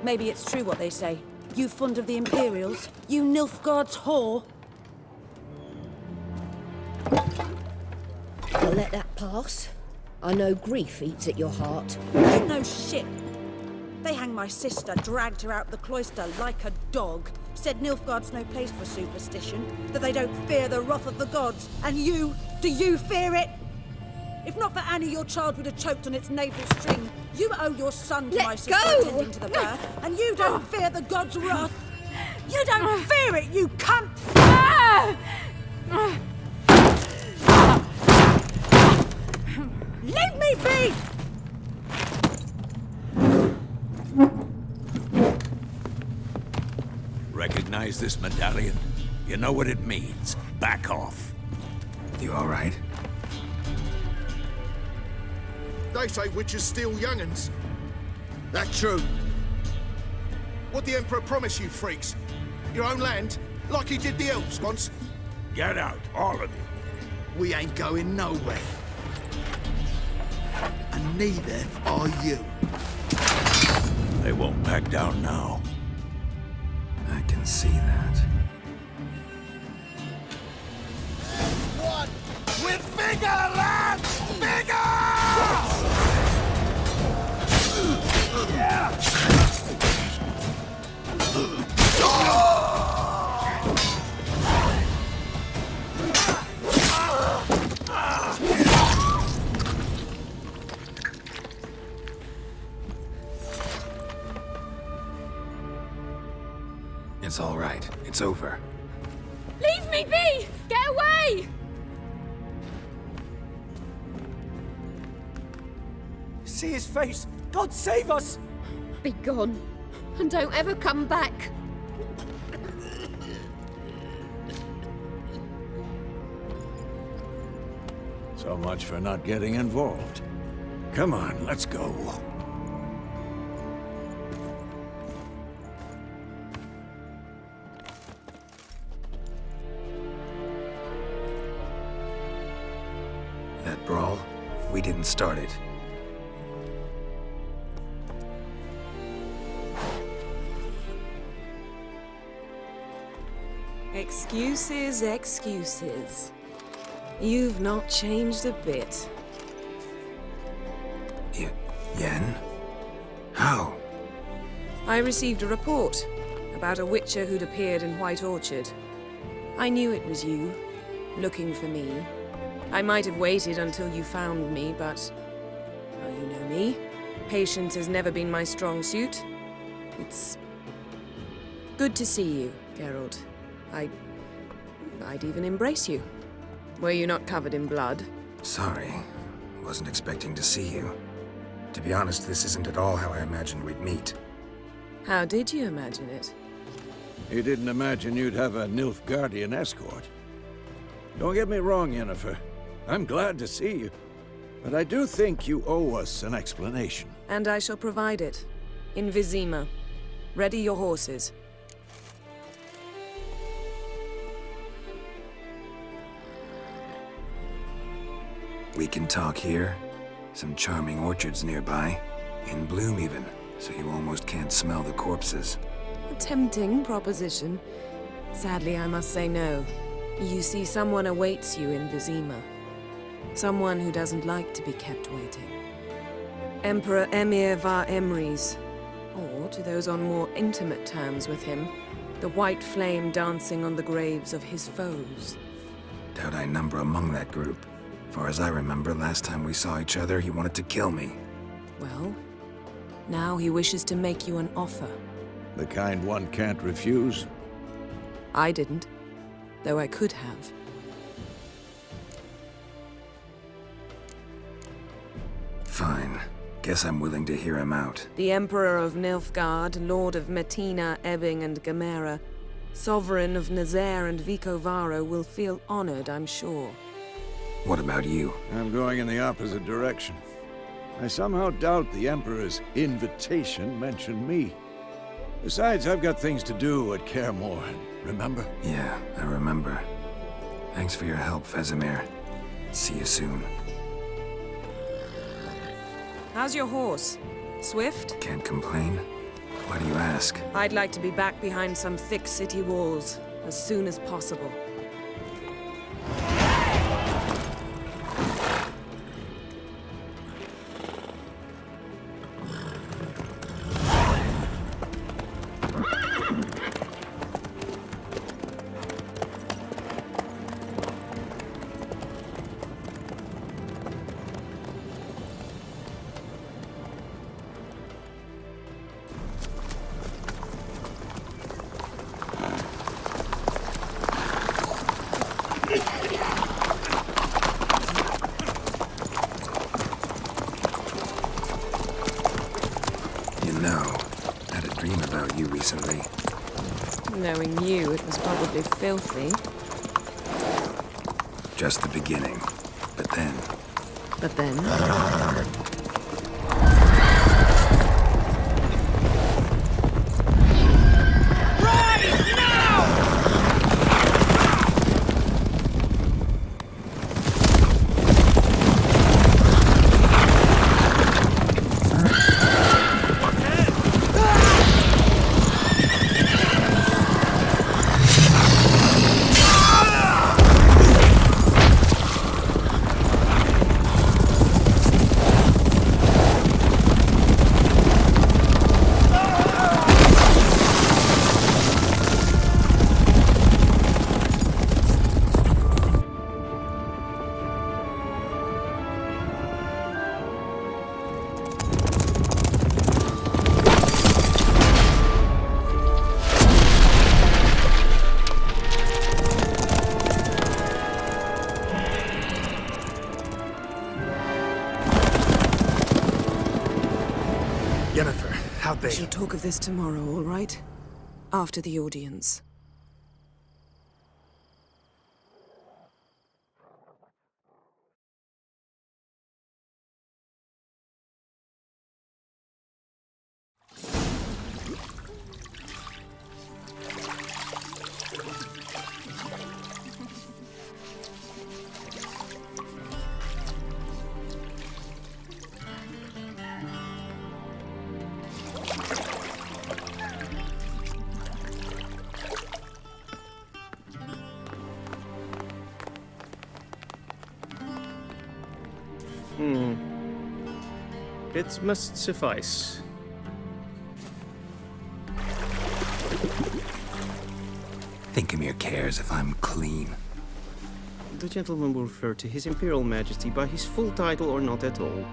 Maybe it's true what they say. You fond of the Imperials? You Nilfgaard's whore? I'll let that pass. I know grief eats at your heart. You know shit. They hanged my sister, dragged her out the cloister like a dog. Said Nilfgaard's no place for superstition, that they don't fear the wrath of the gods. And you, do you fear it? If not for Annie, your child would have choked on its navel string. You owe your son to my sister attending to the birth, and you don't fear the gods' wrath. You don't fear it, you cunt! Leave me be! Recognize this medallion? You know what it means. Back off. You all right? They say witches steal young'uns. That true? What the Emperor promised you freaks? Your own land? Like he did the elves once? Get out, all of you. We ain't going nowhere. And neither are you. They won't back down now. I can see that. One with bigger lads! Bigger! It's all right. It's over. Leave me be! Get away! See his face! God save us! Be gone, and don't ever come back. So much for not getting involved. Come on, let's go. That brawl, we didn't start it. Excuses, excuses. You've not changed a bit. Yen? How? I received a report about a witcher who'd appeared in White Orchard. I knew it was you, looking for me. I might have waited until you found me, but... well, you know me. Patience has never been my strong suit. It's... good to see you, Geralt. I'd even embrace you. Were you not covered in blood? Sorry. Wasn't expecting to see you. To be honest, this isn't at all how I imagined we'd meet. How did you imagine it? You didn't imagine you'd have a Nilfgaardian escort. Don't get me wrong, Yennifer. I'm glad to see you. But I do think you owe us an explanation. And I shall provide it. In Vizima. Ready your horses. We can talk here. Some charming orchards nearby. In bloom even, so you almost can't smell the corpses. A tempting proposition. Sadly, I must say no. You see, someone awaits you in Vizima. Someone who doesn't like to be kept waiting. Emperor Emir var Emrys. Or, to those on more intimate terms with him, the white flame dancing on the graves of his foes. Doubt I number among that group. Far as I remember, last time we saw each other, he wanted to kill me. Well, now he wishes to make you an offer. The kind one can't refuse. I didn't, though I could have. Fine. Guess I'm willing to hear him out. The Emperor of Nilfgaard, Lord of Metina, Ebbing, and Gamera, Sovereign of Nazaire and Vicovaro will feel honored, I'm sure. What about you? I'm going in the opposite direction. I somehow doubt the Emperor's invitation mentioned me. Besides, I've got things to do at Kaer Morhen, remember? Yeah, I remember. Thanks for your help, Vesemir. See you soon. How's your horse? Swift? Can't complain. Why do you ask? I'd like to be back behind some thick city walls as soon as possible. Recently. Knowing you, it was probably filthy. Just the beginning. But then... But then? Yennifer, how'd they... We shall talk of this tomorrow, all right? After the audience. It must suffice. Thinkemere cares if I'm clean. The gentleman will refer to His Imperial Majesty by his full title or not at all.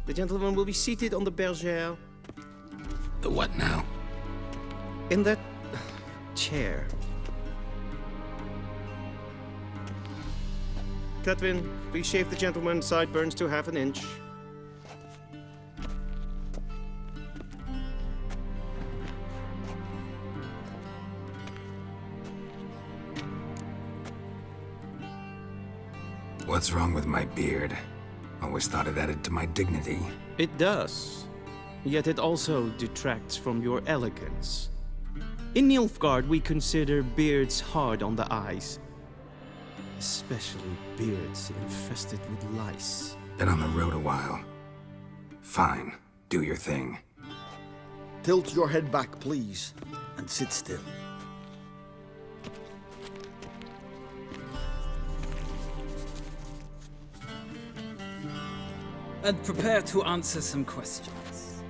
The gentleman will be seated on the bergère. The what now? In that chair. Catwin, please shave the gentleman's sideburns to half an inch. What's wrong with my beard? Always thought it added to my dignity. It does. Yet it also detracts from your elegance. In Nilfgaard, we consider beards hard on the eyes. Especially beards infested with lice. Been on the road a while. Fine, do your thing. Tilt your head back, please, and sit still. And prepare to answer some questions.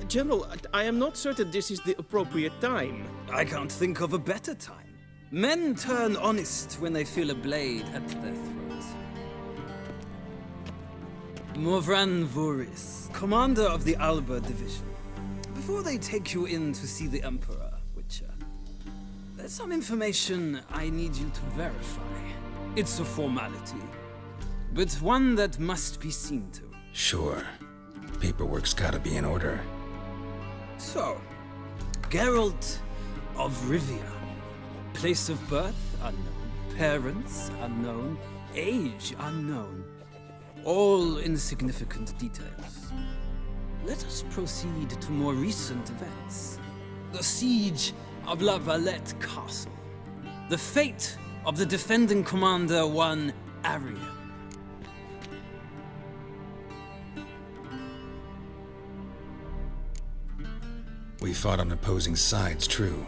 General, I am not certain this is the appropriate time. I can't think of a better time. Men turn honest when they feel a blade at their throat. Morvran Vuris, commander of the Alba Division. Before they take you in to see the Emperor, Witcher, there's some information I need you to verify. It's a formality, but one that must be seen to. Sure. Paperwork's gotta be in order. So, Geralt of Rivia. Place of birth unknown. Parents unknown. Age unknown. All insignificant details. Let us proceed to more recent events. The siege of La Valette Castle. The fate of the defending commander, one Arian. We fought on opposing sides, true.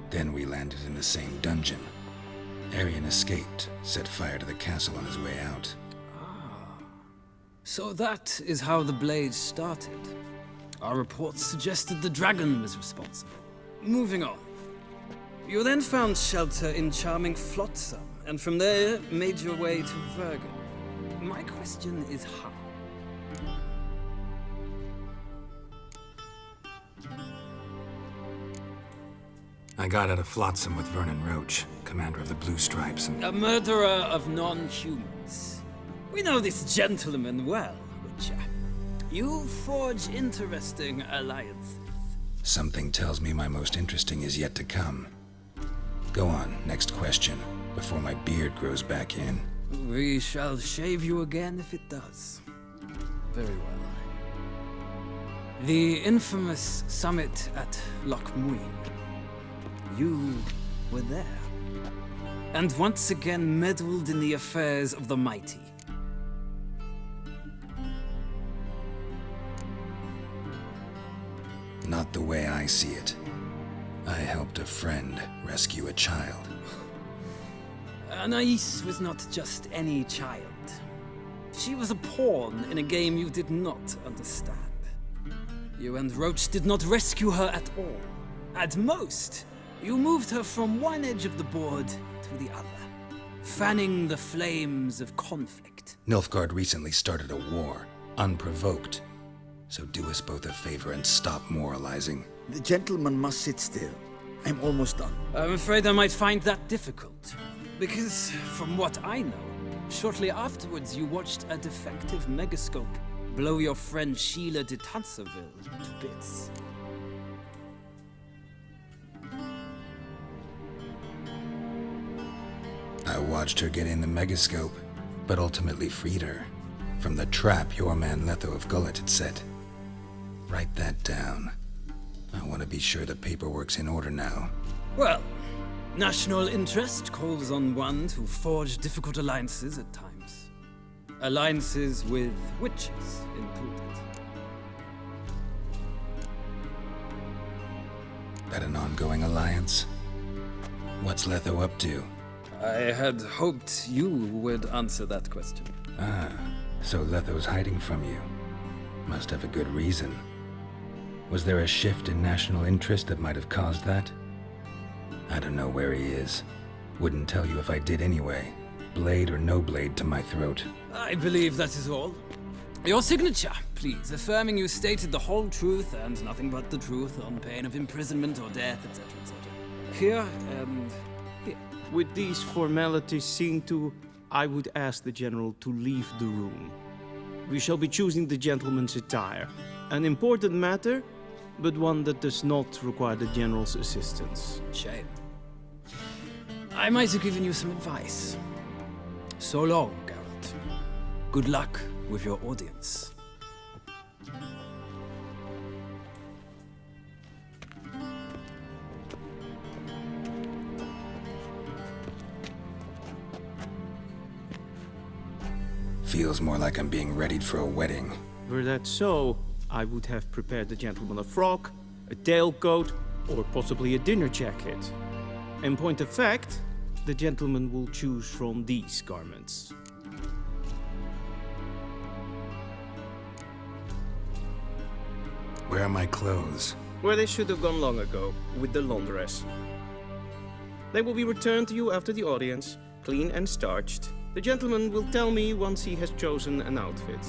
Then we landed in the same dungeon. Arian escaped, set fire to the castle on his way out. So that is how the Blade started. Our reports suggested the dragon was responsible. Moving on. You then found shelter in charming Flotsam, and from there made your way to Vergen. My question is how? I got out of Flotsam with Vernon Roach, commander of the Blue Stripes, and... A murderer of non-humans. We know this gentleman well, Witcher. You forge interesting alliances. Something tells me my most interesting is yet to come. Go on, next question, before my beard grows back in. We shall shave you again if it does. Very well. The infamous summit at Loch Muin. You were there. And once again meddled in the affairs of the mighty. Not the way I see it. I helped a friend rescue a child. Anais was not just any child. She was a pawn in a game you did not understand. You and Roach did not rescue her at all. At most, you moved her from one edge of the board to the other, fanning the flames of conflict. Nilfgaard recently started a war, unprovoked. So do us both a favor and stop moralizing. The gentleman must sit still. I'm almost done. I'm afraid I might find that difficult. Because, from what I know, shortly afterwards you watched a defective megascope blow your friend Sheila de Tanserville to bits. I watched her get in the megascope, but ultimately freed her from the trap your man Letho of Gullet had set. Write that down. I want to be sure the paperwork's in order now. Well, national interest calls on one to forge difficult alliances at times. Alliances with witches included. That an ongoing alliance? What's Letho up to? I had hoped you would answer that question. Ah, so Letho's hiding from you. Must have a good reason. Was there a shift in national interest that might have caused that? I don't know where he is. Wouldn't tell you if I did anyway. Blade or no blade to my throat. I believe that is all. Your signature, please, affirming you stated the whole truth and nothing but the truth on pain of imprisonment or death, etc., etc. Here and here. With these formalities seen to, I would ask the General to leave the room. We shall be choosing the gentleman's attire. An important matter, but one that does not require the General's assistance. Shame. I might have given you some advice. So long, Geralt. Good luck with your audience. Feels more like I'm being readied for a wedding. Were that so, I would have prepared the gentleman a frock, a tailcoat, or possibly a dinner jacket. In point of fact, the gentleman will choose from these garments. Where are my clothes? Where they should have gone long ago, with the laundress. They will be returned to you after the audience, clean and starched. The gentleman will tell me once he has chosen an outfit.